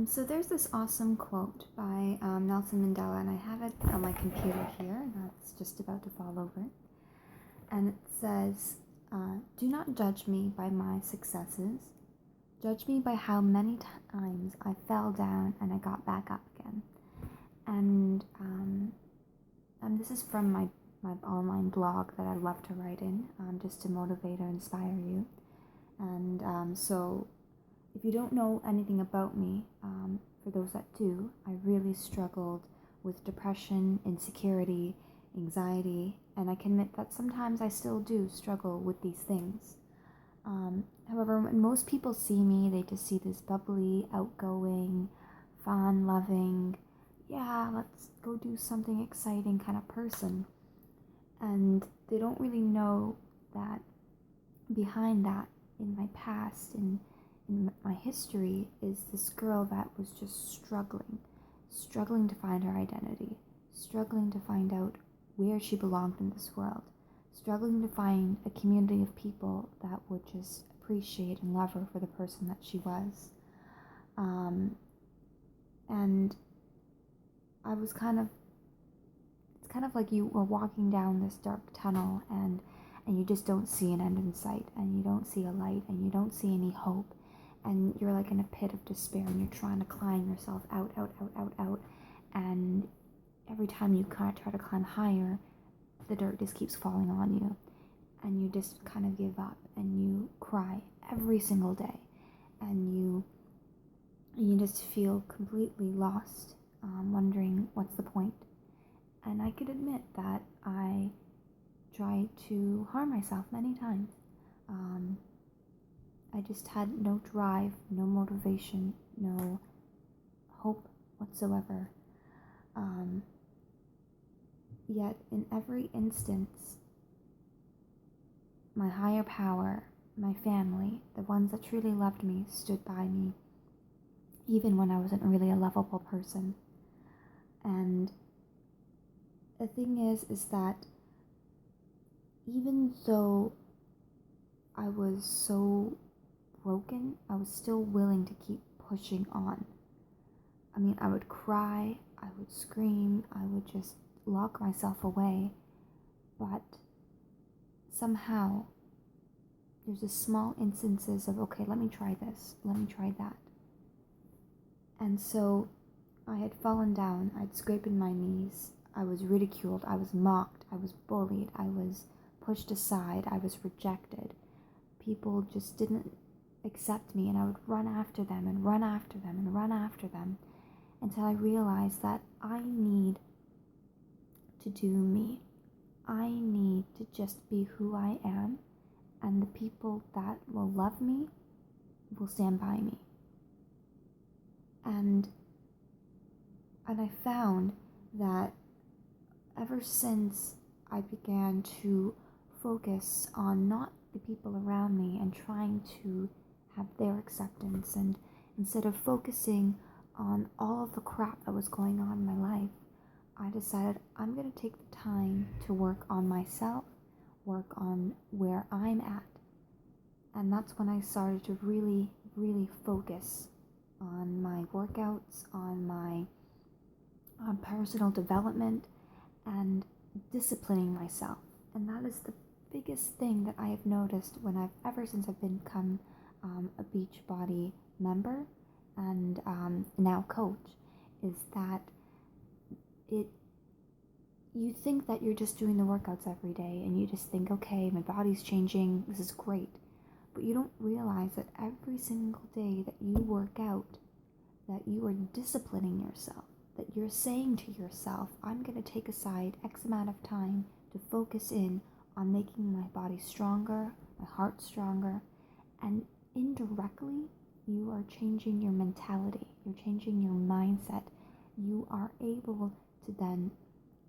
So there's this awesome quote by Nelson Mandela, and I have it on my computer here, and that's just about to fall over. And it says, "Do not judge me by my successes. Judge me by how many times I fell down and I got back up again." And this is from my online blog that I love to write in, just to motivate or inspire you. So if you don't know anything about me, for those that do, I really struggled with depression, insecurity, anxiety, and I can admit that sometimes I still do struggle with these things. However, when most people see me, they just see this bubbly, outgoing, fun, loving, yeah, let's go do something exciting kind of person. And they don't really know that behind that, in my past, in my history, is this girl that was just struggling to find her identity, struggling to find out where she belonged in this world, struggling to find a community of people that would just appreciate and love her for the person that she was. And I was it's kind of like you were walking down this dark tunnel, and you just don't see an end in sight, and you don't see a light, and you don't see any hope, and you're like in a pit of despair, and you're trying to climb yourself out, and every time you kind of try to climb higher, the dirt just keeps falling on you, and you just kind of give up, and you cry every single day, and you just feel completely lost, wondering what's the point. And I could admit that I tried to harm myself many times. I just had no drive, no motivation, no hope whatsoever. Yet in every instance, my higher power, my family, the ones that truly loved me, stood by me, even when I wasn't really a lovable person. And the thing is that even though I was so broken, I was still willing to keep pushing on. I mean, I would cry, I would scream, I would just lock myself away, but somehow there's just small instances of, okay, let me try this, let me try that. And so I had fallen down, I'd scraped my knees, I was ridiculed, I was mocked, I was bullied, I was pushed aside, I was rejected. People just didn't accept me, and I would run after them and run after them and run after them until I realized that I need to do me. I need to just be who I am, and the people that will love me will stand by me. And I found that ever since I began to focus on not the people around me and trying to have their acceptance, and instead of focusing on all of the crap that was going on in my life, I decided I'm going to take the time to work on myself, work on where I'm at. And that's when I started to really, really focus on my workouts, on my personal development, and disciplining myself. And that is the biggest thing that I have noticed ever since I've become a Beachbody member and now coach, is that you think that you're just doing the workouts every day, and you just think, okay, my body's changing, this is great. But you don't realize that every single day that you work out, that you are disciplining yourself, that you're saying to yourself, I'm going to take aside X amount of time to focus in on making my body stronger, my heart stronger, and indirectly, you are changing your mentality, you're changing your mindset. You are able to then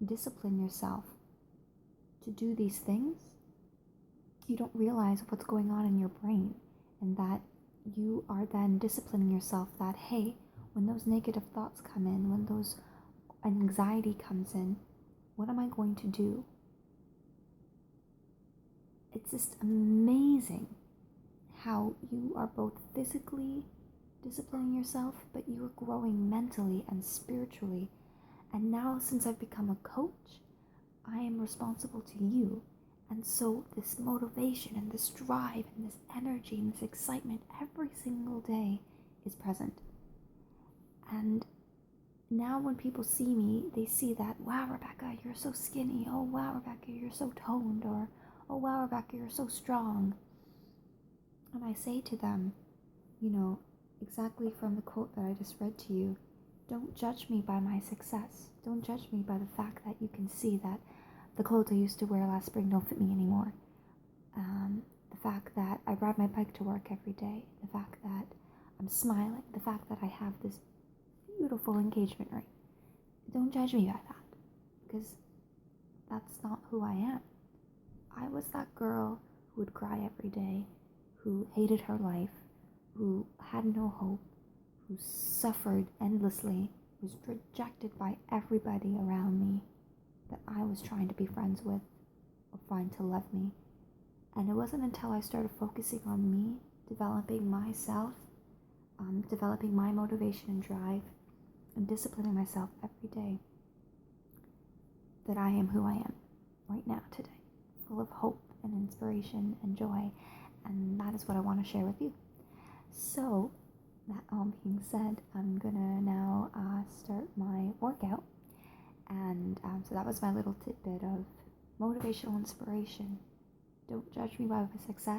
discipline yourself to do these things. You don't realize what's going on in your brain, and that you are then disciplining yourself that, hey, when those negative thoughts come in, when those anxiety comes in, what am I going to do? It's just amazing how you are both physically disciplining yourself, but you were growing mentally and spiritually. And now, since I've become a coach, I am responsible to you. And so, this motivation and this drive and this energy and this excitement every single day is present. And now, when people see me, they see that, wow, Rebecca, you're so skinny. Oh, wow, Rebecca, you're so toned. Or, oh, wow, Rebecca, you're so strong. And I say to them, exactly from the quote that I just read to you, don't judge me by my success. Don't judge me by the fact that you can see that the clothes I used to wear last spring don't fit me anymore. The fact that I ride my bike to work every day. The fact that I'm smiling. The fact that I have this beautiful engagement ring. Don't judge me by that, because that's not who I am. I was that girl who would cry every day, who hated her life, who had no hope, who suffered endlessly, was rejected by everybody around me that I was trying to be friends with or find to love me. And it wasn't until I started focusing on me, developing myself, developing my motivation and drive, and disciplining myself every day, that I am who I am right now today, full of hope and inspiration and joy. And that is what I want to share with you. So, that all being said, I'm gonna now start my workout. And so that was my little tidbit of motivational inspiration. Don't judge me by my success.